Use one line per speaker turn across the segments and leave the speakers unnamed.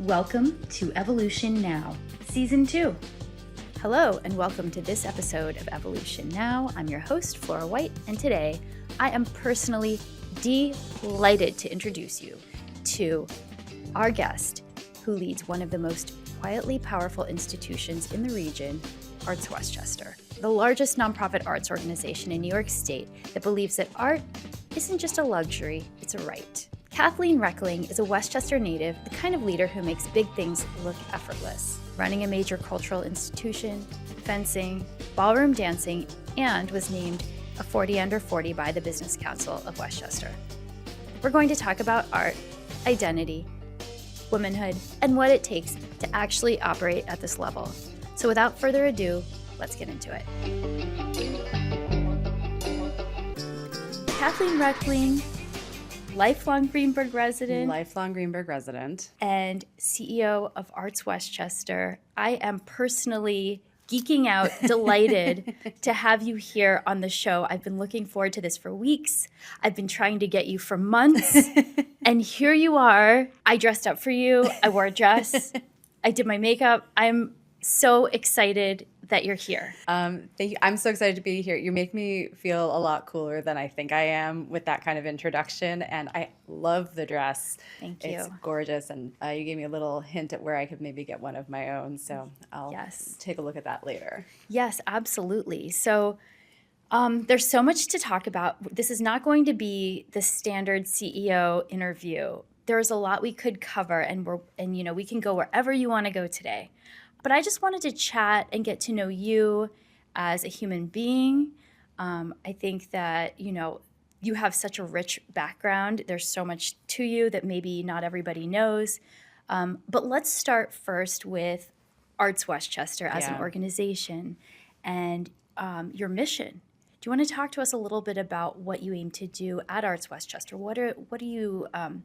Welcome to Evolution Now, Season 2. Hello, and welcome to this episode of Evolution Now. I'm your host, Flora White, and today I am personally delighted to introduce you to our guest, who leads one of the most quietly powerful institutions in the region, ArtsWestchester, the largest nonprofit arts organization in New York State that believes that art isn't just a luxury, it's a right. Kathleen Reckling is a Westchester native, the kind of leader who makes big things look effortless. Running a major cultural institution, fencing, ballroom dancing, and was named a 40 under 40 by the Business Council of Westchester. We're going to talk about art, identity, womanhood, and what it takes to actually operate at this level. So without further ado, let's get into it. Kathleen Reckling, lifelong Greenberg resident. And CEO of ArtsWestchester. I am personally geeking out, delighted to have you here on the show. I've been looking forward to this for weeks. I've been trying to get you for months. And here you are. I dressed up for you. I wore a dress. I did my makeup. I'm so excited that you're here.
Thank you. I'm so excited to be here. You make me feel a lot cooler than I think I am with that kind of introduction, and I love the dress.
Thank you.
It's gorgeous, and you gave me a little hint at where I could maybe get one of my own, so I'll take a look at that later.
Yes, absolutely. So there's so much to talk about. This is not going to be the standard CEO interview. There's a lot we could cover, and we can go wherever you want to go today. But I just wanted to chat and get to know you as a human being. I think that, you have such a rich background. There's so much to you that maybe not everybody knows. But let's start first with ArtsWestchester as an organization and your mission. Do you want to talk to us a little bit about what you aim to do at ArtsWestchester?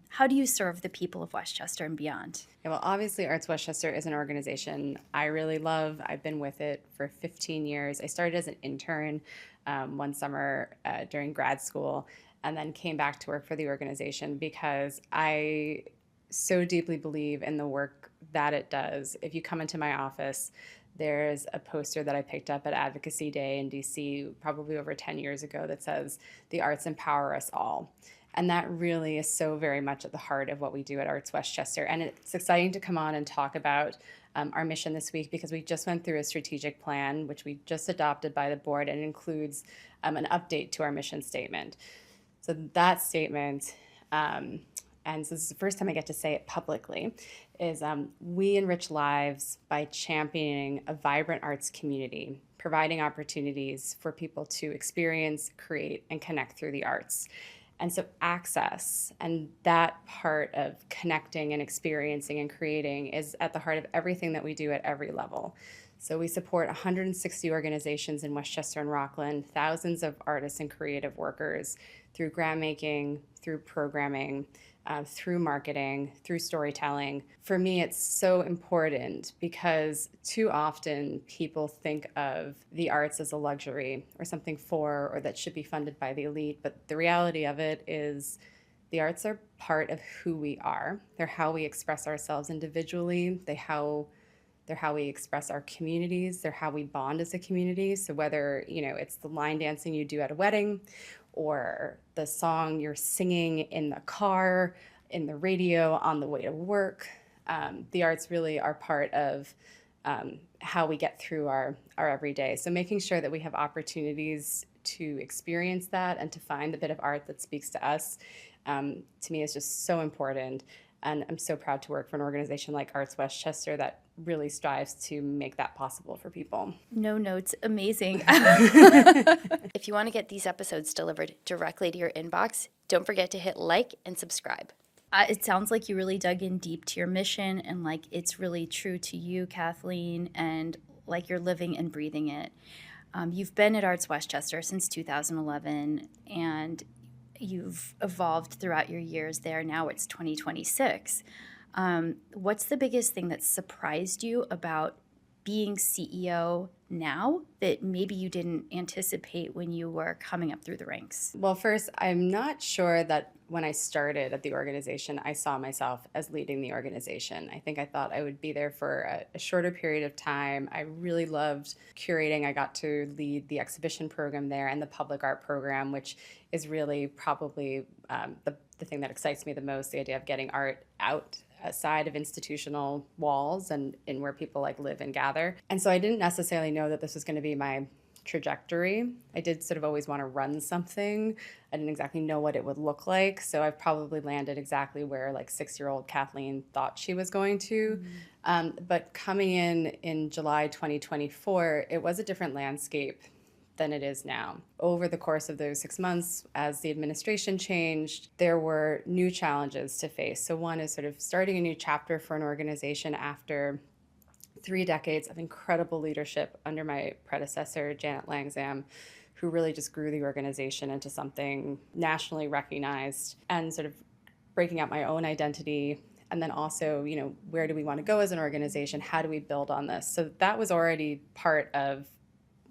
How do you serve the people of Westchester and beyond?
Yeah, well, obviously, ArtsWestchester is an organization I really love. I've been with it for 15 years. I started as an intern one summer during grad school, and then came back to work for the organization because I so deeply believe in the work that it does. If you come into my office, there's a poster that I picked up at Advocacy Day in DC probably over 10 years ago that says, "The arts empower us all." And that really is so very much at the heart of what we do at ArtsWestchester. And it's exciting to come on and talk about our mission this week because we just went through a strategic plan, which we just adopted by the board, and includes an update to our mission statement. So that statement, and so this is the first time I get to say it publicly, is we enrich lives by championing a vibrant arts community, providing opportunities for people to experience, create, and connect through the arts. And so access and that part of connecting and experiencing and creating is at the heart of everything that we do at every level. So we support 160 organizations in Westchester and Rockland, thousands of artists and creative workers through grant making, through programming, through marketing, through storytelling. For me, it's so important because too often people think of the arts as a luxury or something for or that should be funded by the elite. But the reality of it is the arts are part of who we are. They're how we express ourselves individually. They're how we express our communities. They're how we bond as a community. So whether, it's the line dancing you do at a wedding or the song you're singing in the car, in the radio, on the way to work, the arts really are part of how we get through our everyday. So making sure that we have opportunities to experience that and to find the bit of art that speaks to us, to me is just so important. And I'm so proud to work for an organization like ArtsWestchester that really strives to make that possible for people.
No notes, amazing. If you want to get these episodes delivered directly to your inbox, don't forget to hit like and subscribe. It sounds like you really dug in deep to your mission and like it's really true to you, Kathleen, and like you're living and breathing it. You've been at ArtsWestchester since 2011, and you've evolved throughout your years there. Now it's 2026. What's the biggest thing that surprised you about being CEO now that maybe you didn't anticipate when you were coming up through the ranks?
Well, first, I'm not sure that when I started at the organization, I saw myself as leading the organization. I think I thought I would be there for a shorter period of time. I really loved curating. I got to lead the exhibition program there and the public art program, which is really probably the thing that excites me the most, the idea of getting art outside of institutional walls and in where people like live and gather. And so I didn't necessarily know that this was going to be my trajectory. I did sort of always want to run something. I didn't exactly know what it would look like. So I probably landed exactly where like 6-year-old Kathleen thought she was going to. But coming in July 2024, it was a different landscape than it is now. Over the course of those 6 months, as the administration changed, there were new challenges to face. So one is sort of starting a new chapter for an organization after 3 decades of incredible leadership under my predecessor, Janet Langzam, who really just grew the organization into something nationally recognized, and sort of breaking out my own identity. And then also, where do we want to go as an organization? How do we build on this? So that was already part of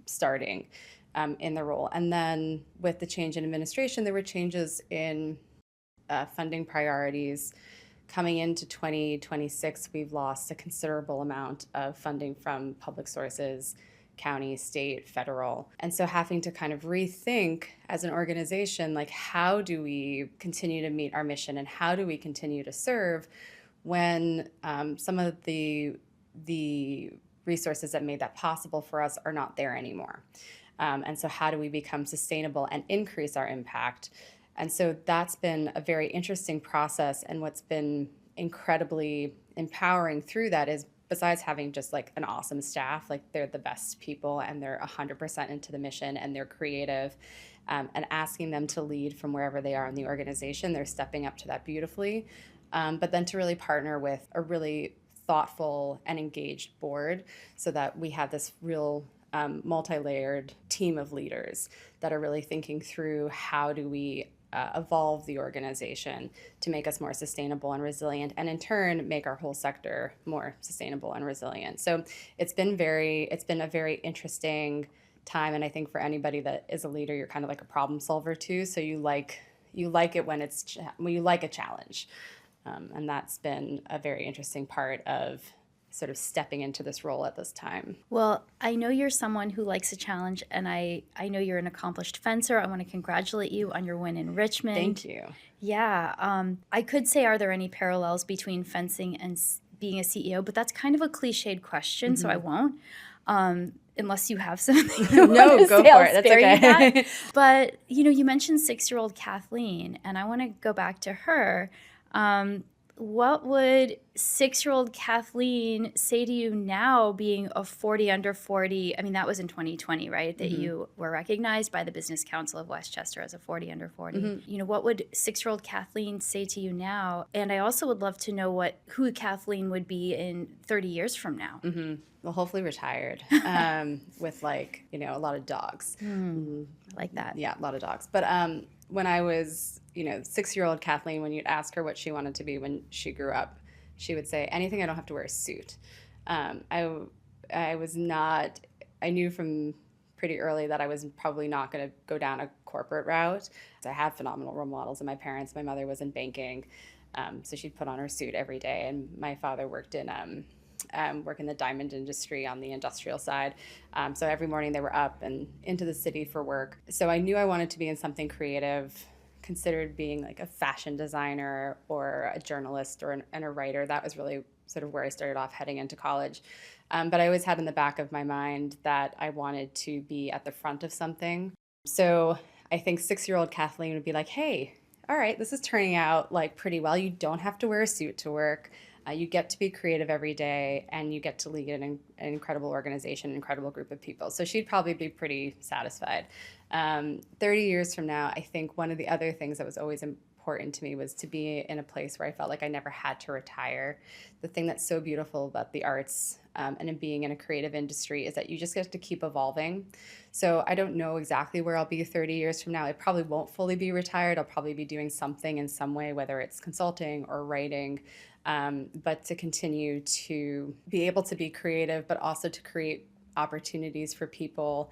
starting in the role. And then with the change in administration, there were changes in funding priorities. Coming into 2026, we've lost a considerable amount of funding from public sources, county, state, federal. And so having to kind of rethink as an organization, like how do we continue to meet our mission and how do we continue to serve when some of the resources that made that possible for us are not there anymore. And so how do we become sustainable and increase our impact? And so that's been a very interesting process. And what's been incredibly empowering through that is, besides having just like an awesome staff, like they're the best people and they're 100% into the mission and they're creative, and asking them to lead from wherever they are in the organization, they're stepping up to that beautifully. But then to really partner with a really thoughtful and engaged board so that we have this real multi-layered team of leaders that are really thinking through how do we evolve the organization to make us more sustainable and resilient, and in turn make our whole sector more sustainable and resilient. So it's been a very interesting time, and I think for anybody that is a leader, you're kind of like a problem solver too. So you like it when you like a challenge, and that's been a very interesting part of sort of stepping into this role at this time.
Well, I know you're someone who likes a challenge, and I know you're an accomplished fencer. I want to congratulate you on your win in Richmond.
Thank you.
Yeah. I could say, are there any parallels between fencing and being a CEO? But that's kind of a cliched question, so I won't. Unless you have something.
No, go for it. That's okay.
But, you mentioned 6-year-old Kathleen, and I want to go back to her. What would 6-year-old Kathleen say to you now, being a 40 under 40? I mean, that was in 2020, right? That you were recognized by the Business Council of Westchester as a 40 under 40. What would 6-year-old Kathleen say to you now? And I also would love to know who Kathleen would be in 30 years from now.
Well, hopefully retired with a lot of dogs.
I like that.
Yeah, a lot of dogs. But when I was 6-year-old Kathleen, when you'd ask her what she wanted to be when she grew up, she would say, anything I don't have to wear a suit. I knew from pretty early that I was probably not going to go down a corporate route. I had phenomenal role models in my parents. My mother was in banking, so she'd put on her suit every day, and my father worked in the diamond industry on the industrial side. So every morning they were up and into the city for work. So I knew I wanted to be in something creative, considered being like a fashion designer or a journalist and a writer. That was really sort of where I started off heading into college. But I always had in the back of my mind that I wanted to be at the front of something. So I think 6-year-old Kathleen would be like, hey, all right, this is turning out like pretty well. You don't have to wear a suit to work. You get to be creative every day, and you get to lead an incredible organization, an incredible group of people. So she'd probably be pretty satisfied. 30 years from now, I think one of the other things that was always important to me was to be in a place where I felt like I never had to retire. The thing that's so beautiful about the arts and in being in a creative industry is that you just get to keep evolving. So I don't know exactly where I'll be 30 years from now. I probably won't fully be retired. I'll probably be doing something in some way, whether it's consulting or writing. But to continue to be able to be creative, but also to create opportunities for people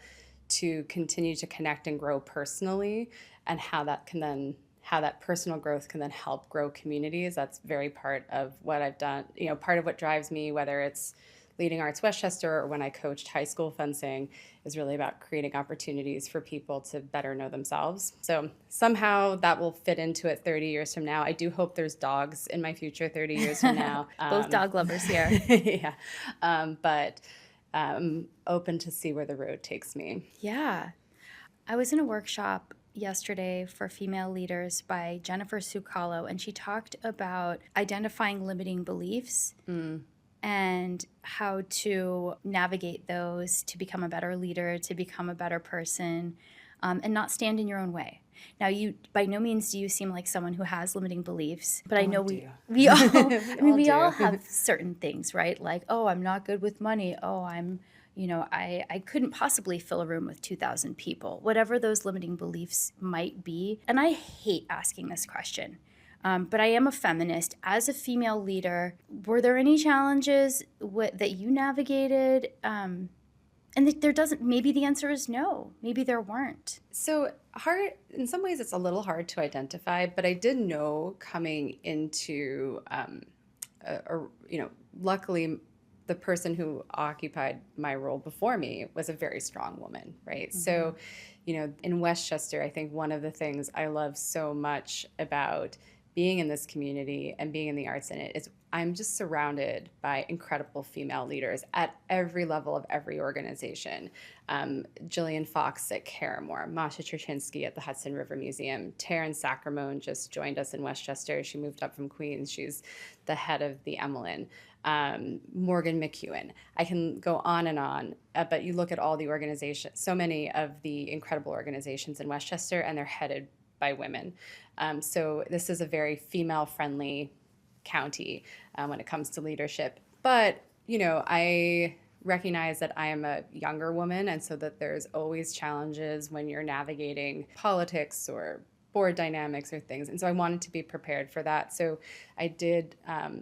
to continue to connect and grow personally, and how that personal growth can then help grow communities. That's very part of what I've done. Part of what drives me, whether it's leading ArtsWestchester or when I coached high school fencing, is really about creating opportunities for people to better know themselves. So somehow that will fit into it 30 years from now. I do hope there's dogs in my future 30 years from now.
Both dog lovers here.
Yeah. But open to see where the road takes me.
Yeah. I was in a workshop yesterday for female leaders by Jennifer Sucalo, and she talked about identifying limiting beliefs and how to navigate those to become a better leader, to become a better person, and not stand in your own way. Now, you by no means do you seem like someone who has limiting beliefs, but I know we all we all have certain things, right? Like, oh, I'm not good with money. Oh, I couldn't possibly fill a room with 2,000 people, whatever those limiting beliefs might be. And I hate asking this question. But I am a feminist. As a female leader, were there any challenges that you navigated? And maybe the answer is no. Maybe there weren't.
So hard, in some ways it's a little hard to identify, but I did know coming into, luckily the person who occupied my role before me was a very strong woman, right? Mm-hmm. So, in Westchester, I think one of the things I love so much about being in this community and being in the arts in it is I'm just surrounded by incredible female leaders at every level of every organization. Jillian Fox at Caramore, Masha Cherchinsky at the Hudson River Museum, Taryn Sacramone just joined us in Westchester. She moved up from Queens. She's the head of the Emmeline. Morgan McEwen. I can go on and on, but you look at all the organizations, so many of the incredible organizations in Westchester, and they're headed by women. So this is a very female-friendly county when it comes to leadership. But, I recognize that I am a younger woman, and so that there's always challenges when you're navigating politics or board dynamics or things. And so I wanted to be prepared for that. So I did,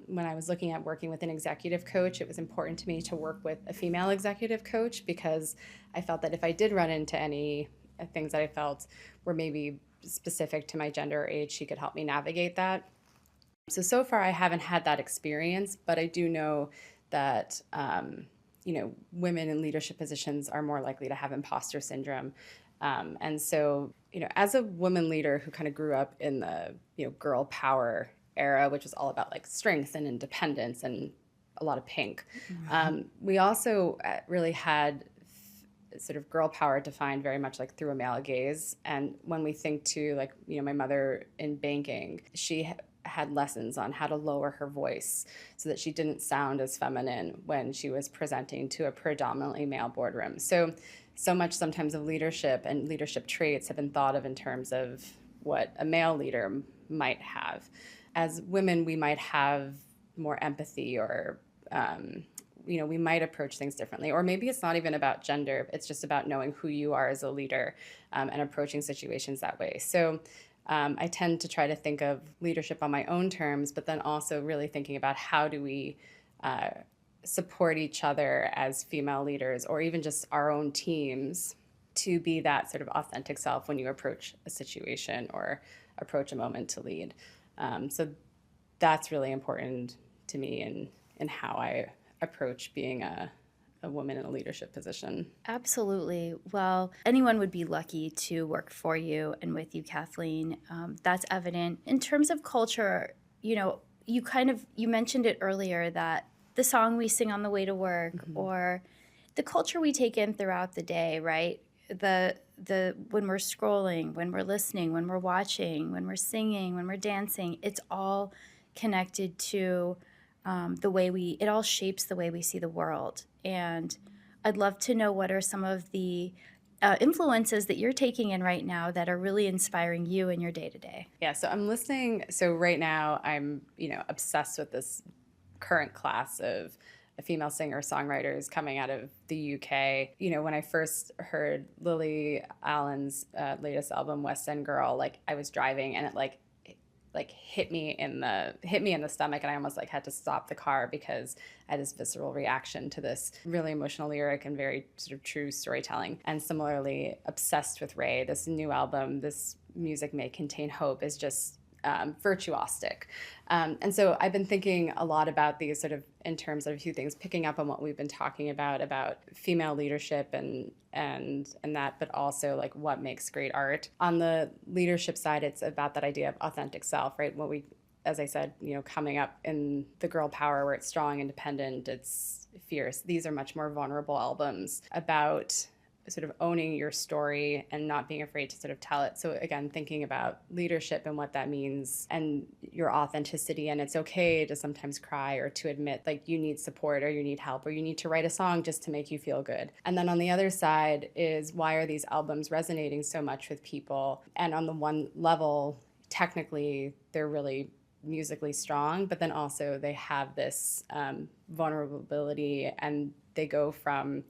when I was looking at working with an executive coach, it was important to me to work with a female executive coach, because I felt that if I did run into any things that I felt were maybe specific to my gender or age, she could help me navigate that. So far I haven't had that experience, but I do know that, women in leadership positions are more likely to have imposter syndrome. And so, as a woman leader who kind of grew up in the, girl power era, which was all about like strength and independence and a lot of pink, we also really had sort of girl power defined very much like through a male gaze. And when we think to like, my mother in banking, she had lessons on how to lower her voice so that she didn't sound as feminine when she was presenting to a predominantly male boardroom. So much sometimes of leadership and leadership traits have been thought of in terms of what a male leader might have. As women, we might have more empathy, or we might approach things differently. Or maybe it's not even about gender. It's just about knowing who you are as a leader and approaching situations that way. So I tend to try to think of leadership on my own terms, but then also really thinking about how do we support each other as female leaders, or even just our own teams, to be that sort of authentic self when you approach a situation or approach a moment to lead. So that's really important to me in how I approach being a woman in a leadership position.
Absolutely. Well, anyone would be lucky to work for you and with you, Kathleen. That's evident. In terms of culture, you mentioned it earlier, that the song we sing on the way to work, or the culture we take in throughout the day, right? The when we're scrolling, when we're listening, when we're watching, when we're singing, when we're dancing, it's all connected to it all shapes the way we see the world. And I'd love to know what are some of the influences that you're taking in right now that are really inspiring you in your day-to-day.
Yeah, so I'm listening. So right now I'm, obsessed with this current class of female singer-songwriters coming out of the UK. When I first heard Lily Allen's latest album, West End Girl, like I was driving and it like hit me in the stomach, and I almost like had to stop the car because I had this visceral reaction to this really emotional lyric and very sort of true storytelling. And similarly, Obsessed with Ray, this new album, This Music May Contain Hope, is just virtuosic. And so I've been thinking a lot about these sort of in terms of a few things, picking up on what we've been talking about female leadership and that, but also like what makes great art. On the leadership side, it's about that idea of authentic self, right? What we, as I said, coming up in the girl power where it's strong, independent, it's fierce. These are much more vulnerable albums about sort of owning your story and not being afraid to sort of tell it. So again, thinking about leadership and what that means and your authenticity. And it's okay to sometimes cry or to admit like you need support or you need help or you need to write a song just to make you feel good. And then on the other side is, why are these albums resonating so much with people? And on the one level, technically, they're really musically strong, but then also they have this vulnerability, and they go from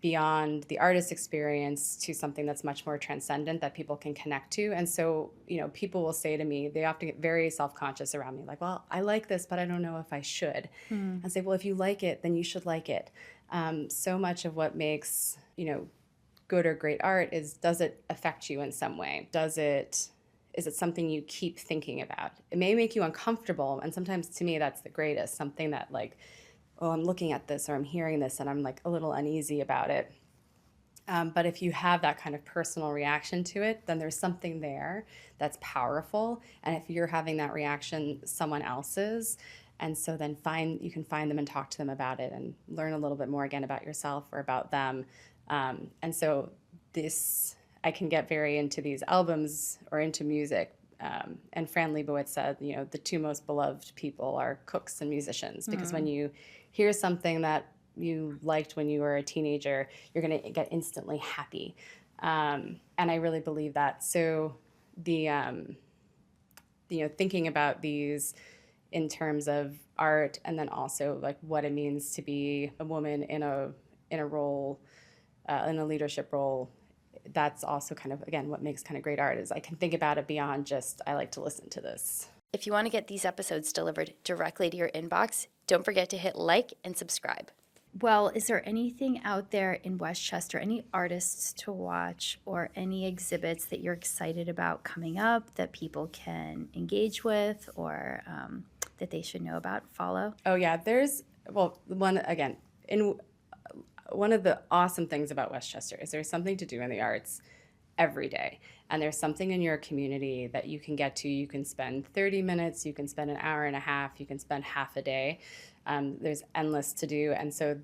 beyond the artist experience to something that's much more transcendent that people can connect to. And so, people will say to me, they often get very self-conscious around me, like, well, I like this, but I don't know if I should. And say, well, if you like it, then you should like it. So much of what makes, good or great art is, does it affect you in some way? Is it something you keep thinking about? It may make you uncomfortable, and sometimes to me that's the greatest, something that like, oh, I'm looking at this or I'm hearing this and I'm like a little uneasy about it. But if you have that kind of personal reaction to it, then there's something there that's powerful. And if you're having that reaction, someone else is. And so then you can find them and talk to them about it and learn a little bit more again about yourself or about them. And so I can get very into these albums or into music. And Fran Lebowitz said, the two most beloved people are cooks and musicians, because when you hear something that you liked when you were a teenager, you're going to get instantly happy. And I really believe that. So thinking about these in terms of art, and then also like what it means to be a woman in a role, in a leadership role, that's also kind of, again, what makes kind of great art is I can think about it beyond just, I like to listen to this.
If you want to get these episodes delivered directly to your inbox, don't forget to hit like and subscribe. Well, is there anything out there in Westchester, any artists to watch or any exhibits that you're excited about coming up that people can engage with or that they should know about, follow?
Oh, yeah. One of the awesome things about Westchester is there's something to do in the arts every day. And there's something in your community that you can get to. You can spend 30 minutes, you can spend an hour and a half, you can spend half a day. There's endless to do. And so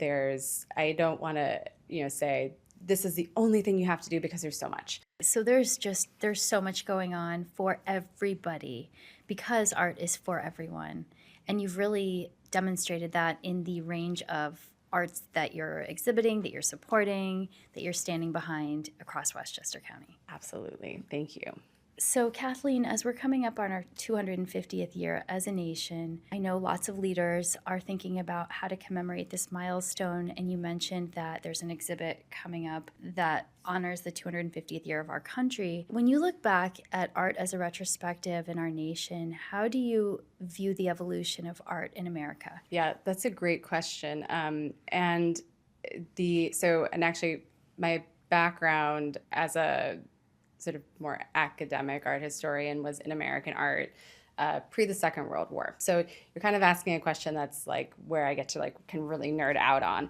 I don't want to, say this is the only thing you have to do, because there's so much.
So there's so much going on for everybody, because art is for everyone. And you've really demonstrated that in the range of arts that you're exhibiting, that you're supporting, that you're standing behind across Westchester County.
Absolutely. Thank you.
So Kathleen, as we're coming up on our 250th year as a nation, I know lots of leaders are thinking about how to commemorate this milestone, and you mentioned that there's an exhibit coming up that honors the 250th year of our country. When you look back at art as a retrospective in our nation, how do you view the evolution of art in America?
Yeah, that's a great question. And actually my background as a sort of more academic art historian was in American art pre the Second World War. So you're kind of asking a question that's like where I get to can really nerd out on.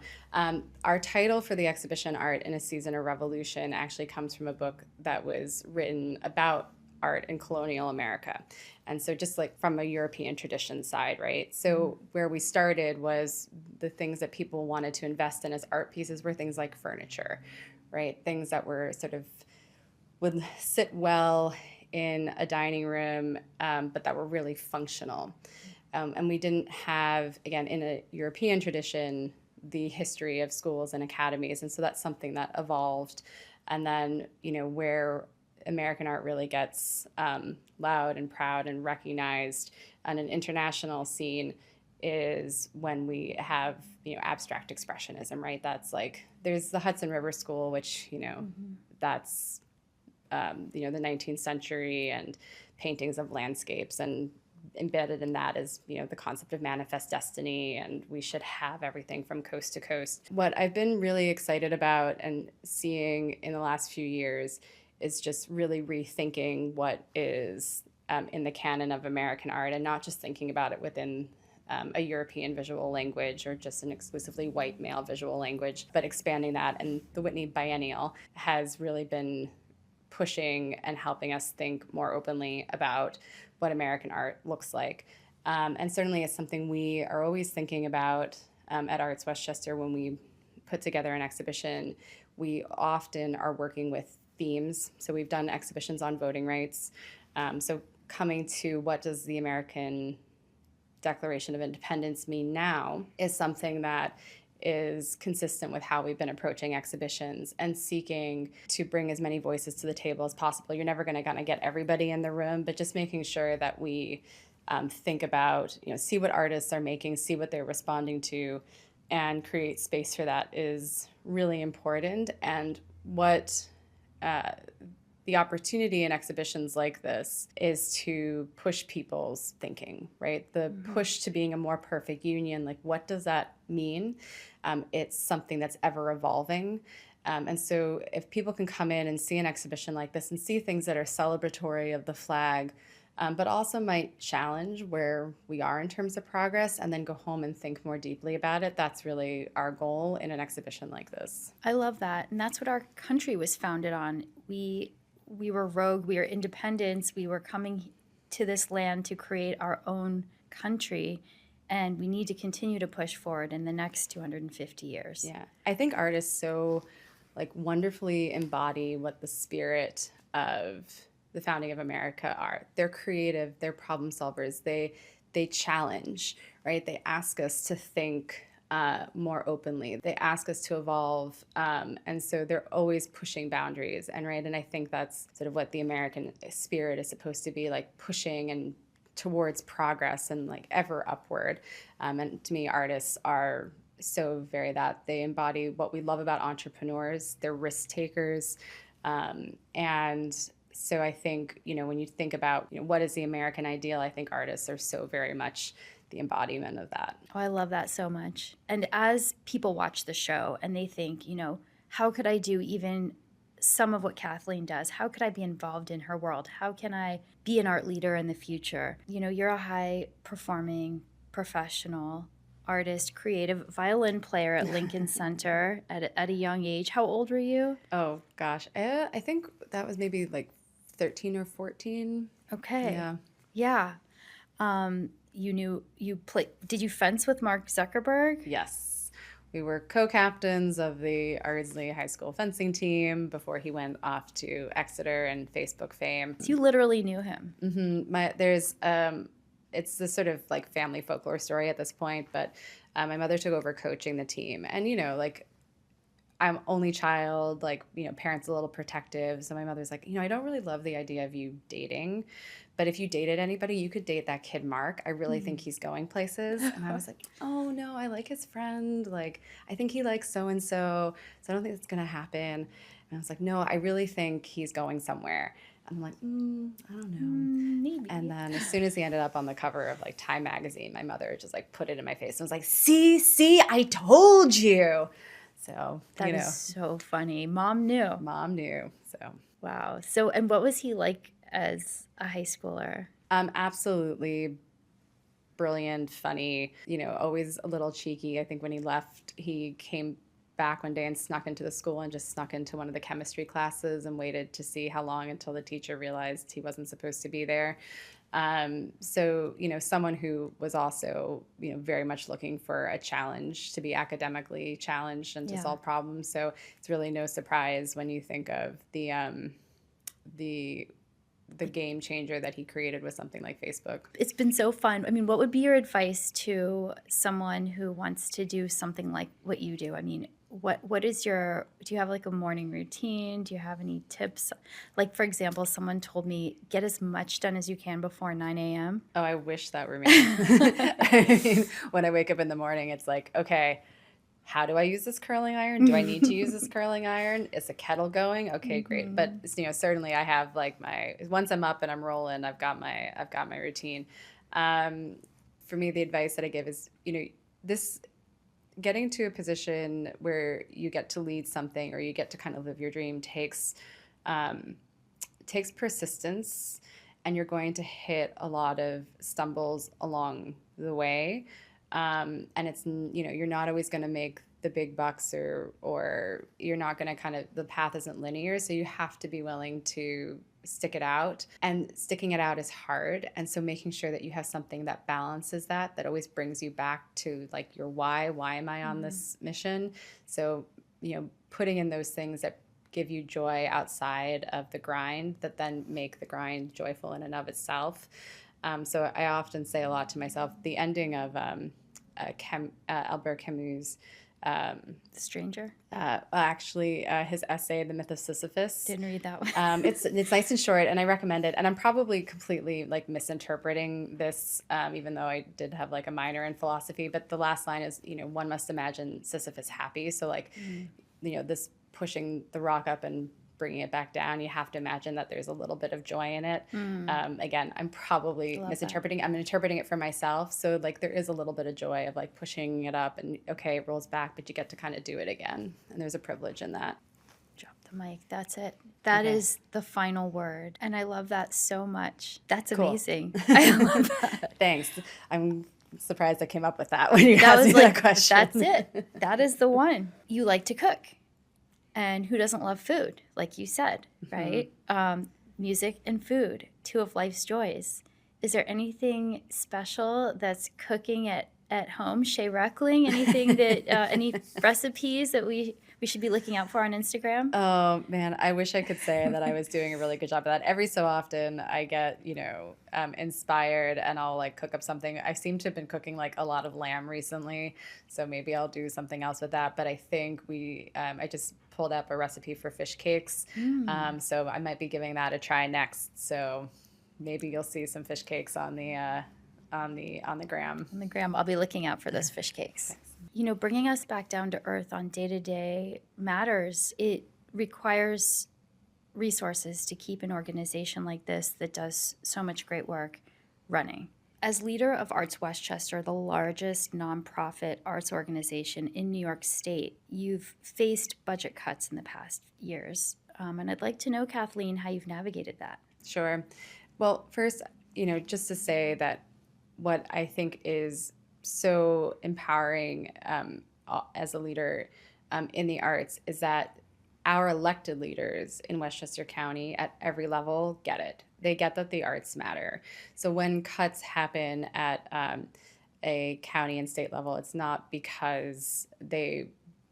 Our title for the exhibition, Art in a Season of Revolution, actually comes from a book that was written about art in colonial America. And so just like from a European tradition side, right? So where we started was the things that people wanted to invest in as art pieces were things like furniture, right? Things that were would sit well in a dining room, but that were really functional. And we didn't have, again, in a European tradition, the history of schools and academies. And so that's something that evolved. And then, where American art really gets loud and proud and recognized on an international scene is when we have, abstract expressionism, right? That's there's the Hudson River School, which, that's the 19th century and paintings of landscapes, and embedded in that is, the concept of manifest destiny, and we should have everything from coast to coast. What I've been really excited about and seeing in the last few years is just really rethinking what is in the canon of American art, and not just thinking about it within a European visual language or just an exclusively white male visual language, but expanding that. And the Whitney Biennial has really been pushing and helping us think more openly about what American art looks like. And certainly it's something we are always thinking about at ArtsWestchester. When we put together an exhibition, we often are working with themes. So we've done exhibitions on voting rights. So coming to what does the American Declaration of Independence mean now is something that is consistent with how we've been approaching exhibitions and seeking to bring as many voices to the table as possible. You're never going to kind of get everybody in the room, but just making sure that we think about, see what artists are making, see what they're responding to, and create space for that is really important. And what the opportunity in exhibitions like this is to push people's thinking, right? The push to being a more perfect union, like what does that mean? It's something that's ever evolving. And so if people can come in and see an exhibition like this and see things that are celebratory of the flag, but also might challenge where we are in terms of progress, and then go home and think more deeply about it, that's really our goal in an exhibition like this.
I love that. And that's what our country was founded on. We were rogue, we were independents, we were coming to this land to create our own country, and we need to continue to push forward in the next 250 years.
Yeah, I think artists so wonderfully embody what the spirit of the founding of America are. They're creative, they're problem solvers, they challenge, right? They ask us to think more openly. They ask us to evolve, and so they're always pushing boundaries. And I think that's sort of what the American spirit is supposed to be, pushing and towards progress and ever upward. And to me, artists are so very that. They embody what we love about entrepreneurs. They're risk takers, and so I think, when you think about what is the American ideal, I think artists are so very much the embodiment of that.
Oh, I love that so much. And as people watch the show and they think, how could I do even some of what Kathleen does? How could I be involved in her world? How can I be an art leader in the future? You're a high-performing professional artist, creative violin player at Lincoln Center at a young age. How old were you?
Oh, gosh. I think that was maybe 13 or 14.
Okay. Yeah. Did you fence with Mark Zuckerberg?
Yes. We were co-captains of the Ardsley High School fencing team before he went off to Exeter and Facebook fame.
So you literally knew him.
Mm-hmm. It's this sort of family folklore story at this point, but my mother took over coaching the team. And, I'm only child, parents a little protective. So my mother's I don't really love the idea of you dating, but if you dated anybody, you could date that kid Mark. I really think he's going places. And I was oh no, I like his friend. I think he likes so-and-so, so I don't think it's going to happen. And I was no, I really think he's going somewhere. And I'm I don't know.
Maybe.
And then as soon as he ended up on the cover of Time magazine, my mother just put it in my face and was see, I told you. So,
that is so funny. Mom knew.
So,
wow. So, and what was he like as a high schooler?
Absolutely brilliant, funny, always a little cheeky. I think when he left, he came back one day and snuck into the school and just snuck into one of the chemistry classes and waited to see how long until the teacher realized he wasn't supposed to be there. So, someone who was also, very much looking for a challenge, to be academically challenged and to solve problems. So it's really no surprise when you think of the game changer that he created with something like Facebook.
It's been so fun. I mean, what would be your advice to someone who wants to do something like what you do? I mean, do you have a morning routine? Do you have any tips? For example, someone told me, get as much done as you can before 9 a.m.
Oh, I wish that were me. I mean, when I wake up in the morning, it's okay, how do I use this curling iron? Do I need to use this curling iron? Is the kettle going? Okay, great. But certainly I have like once I'm up and I'm rolling, I've got my routine. For me, the advice that I give is, this getting to a position where you get to lead something or you get to kind of live your dream takes persistence, and you're going to hit a lot of stumbles along the way. And it's, you're not always going to make the big bucks, or you're not going to the path isn't linear. So you have to be willing to stick it out, and sticking it out is hard. And so making sure that you have something that balances that always brings you back to like your why am I on this mission? So, putting in those things that give you joy outside of the grind, that then make the grind joyful in and of itself. So I often say a lot to myself, the ending of Albert Camus'
The Stranger?
His essay, The Myth of Sisyphus.
Didn't read that one.
It's nice and short, and I recommend it. And I'm probably completely like misinterpreting this, even though I did have like a minor in philosophy. But the last line is, one must imagine Sisyphus happy. So like, this pushing the rock up and bringing it back down, you have to imagine that there's a little bit of joy in it. Again, I'm probably misinterpreting. I'm interpreting it for myself. So like there is a little bit of joy of like pushing it up, and okay, it rolls back, but you get to kind of do it again. And there's a privilege in that.
Drop the mic. That's it. That is the final word. And I love that so much. That's amazing. I love that.
Thanks. I'm surprised I came up with that when you asked me that question.
That's it. That is the one. You like to cook. And who doesn't love food, like you said, right? Music and food, two of life's joys. Is there anything special that's cooking at home? Shay Reckling, anything that, any recipes that we should be looking out for on Instagram?
Oh, man, I wish I could say that I was doing a really good job of that. Every so often I get, inspired, and I'll like cook up something. I seem to have been cooking like a lot of lamb recently, so maybe I'll do something else with that. But I think I just pulled up a recipe for fish cakes. So I might be giving that a try next. So maybe you'll see some fish cakes on the gram.
On the gram, I'll be looking out for those fish cakes. Bringing us back down to earth on day-to-day matters, it requires resources to keep an organization like this that does so much great work running. As leader of ArtsWestchester, the largest nonprofit arts organization in New York State, you've faced budget cuts in the past years. And I'd like to know, Kathleen, how you've navigated that.
Sure. Well, first, just to say that what I think is so empowering as a leader in the arts is that our elected leaders in Westchester County at every level get it. They get that the arts matter. So when cuts happen at a county and state level, it's not because they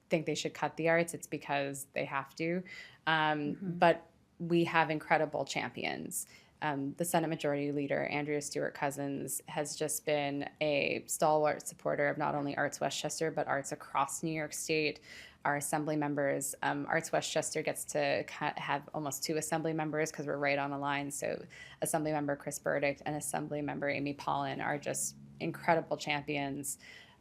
think they should cut the arts, it's because they have to. But we have incredible champions. The Senate Majority Leader, Andrea Stewart-Cousins, has just been a stalwart supporter of not only ArtsWestchester, but arts across New York State. Our assembly members, ArtsWestchester gets to have almost 2 assembly members because we're right on the line. So Assembly Member Chris Burdick and Assembly Member Amy Paulin are just incredible champions.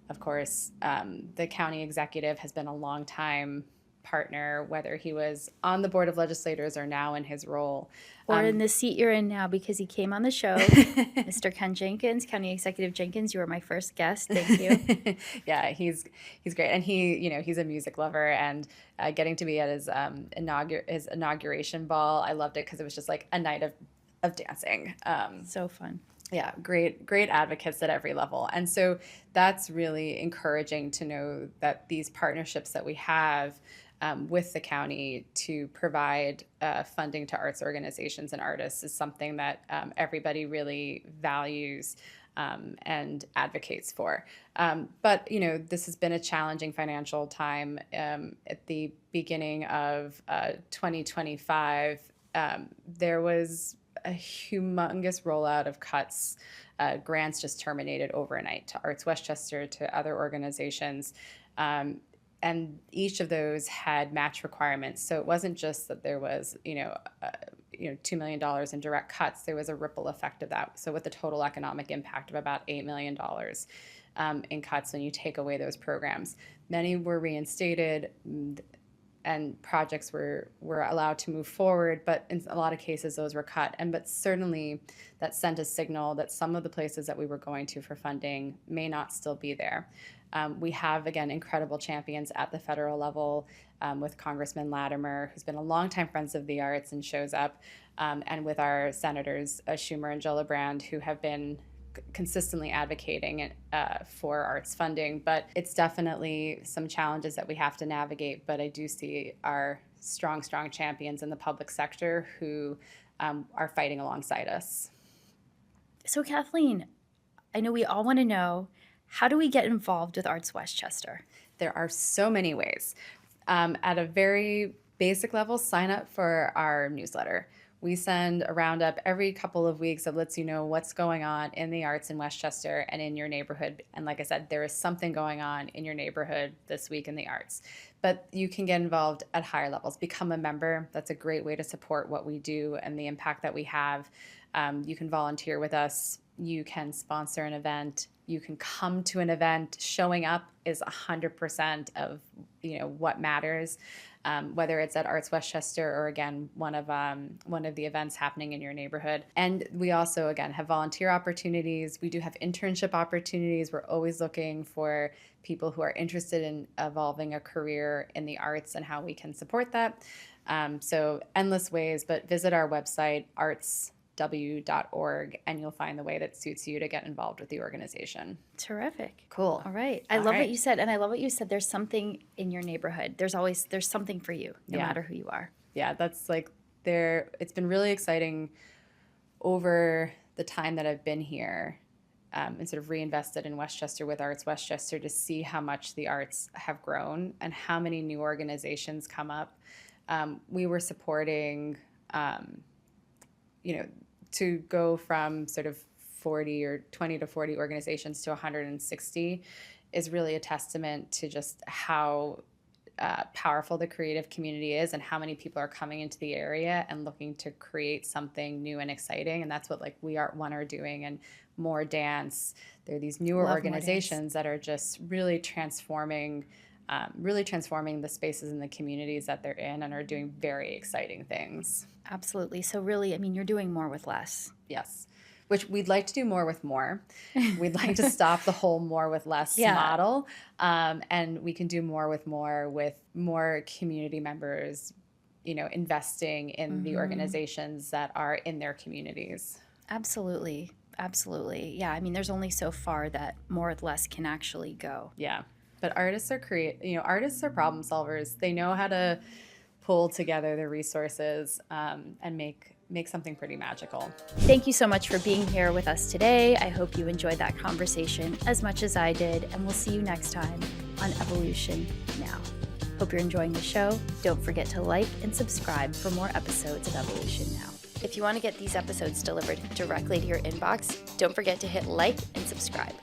Of course, the county executive has been a long time partner, whether he was on the Board of Legislators or now in his role.
Or in the seat you're in now, because he came on the show. Mr. Ken Jenkins, County Executive Jenkins, you were my first guest. Thank you.
Yeah, he's great. And he's a music lover, and getting to be at his inauguration ball, I loved it because it was just like a night of dancing.
So fun.
Yeah, great advocates at every level. And so that's really encouraging to know that these partnerships that we have with the county to provide funding to arts organizations and artists is something that everybody really values and advocates for. But, this has been a challenging financial time. At the beginning of 2025, there was a humongous rollout of cuts. Grants just terminated overnight to ArtsWestchester, to other organizations. And each of those had match requirements. So it wasn't just that there was, $2 million in direct cuts. There was a ripple effect of that. So with a total economic impact of about $8 million. in cuts when you take away those programs. Many were reinstated, and projects were allowed to move forward, but in a lot of cases those were cut. But certainly that sent a signal that some of the places that we were going to for funding may not still be there. We have, again, incredible champions at the federal level, with Congressman Latimer, who's been a longtime Friends of the Arts and shows up, and with our senators, Schumer and Gillibrand, who have been consistently advocating for arts funding. But it's definitely some challenges that we have to navigate. But I do see our strong champions in the public sector who are fighting alongside us.
So Kathleen, I know we all want to know, how do we get involved with ArtsWestchester?
There are so many ways. At a very basic level, sign up for our newsletter. We send a roundup every couple of weeks that lets you know what's going on in the arts in Westchester and in your neighborhood. And like I said, there is something going on in your neighborhood this week in the arts. But you can get involved at higher levels. Become a member. That's a great way to support what we do and the impact that we have. You can volunteer with us. You can sponsor an event. You can come to an event. Showing up is 100% of what matters. Whether it's at ArtsWestchester or, again, one of the events happening in your neighborhood. And we also, again, have volunteer opportunities. We do have internship opportunities. We're always looking for people who are interested in evolving a career in the arts and how we can support that. So endless ways, but visit our website, artsw.org, and you'll find the way that suits you to get involved with the organization.
Terrific.
Cool.
All right. I love what you said. And I love what you said. There's something in your neighborhood. There's something for you, no matter who you are. Yeah,
that's it's been really exciting over the time that I've been here, and sort of reinvested in Westchester with ArtsWestchester, to see how much the arts have grown and how many new organizations come up. We were supporting, to go from sort of 20 to 40 organizations to 160 is really a testament to just how powerful the creative community is and how many people are coming into the area and looking to create something new and exciting. And that's what We Art One are doing, and More Dance. There are these newer organizations that are just really transforming the spaces and the communities that they're in, and are doing very exciting things.
Absolutely. So really, you're doing more with less.
Yes. Which we'd like to do more with more. We'd like to stop the whole more with less model. And we can do more with more community members, investing in the organizations that are in their communities.
Absolutely. Absolutely. Yeah. There's only so far that more with less can actually go.
Yeah. But artists are artists are problem solvers. They know how to pull together the resources and make something pretty magical.
Thank you so much for being here with us today. I hope you enjoyed that conversation as much as I did, and we'll see you next time on Evolution Now. Hope you're enjoying the show. Don't forget to like and subscribe for more episodes of Evolution Now. If you want to get these episodes delivered directly to your inbox, don't forget to hit like and subscribe.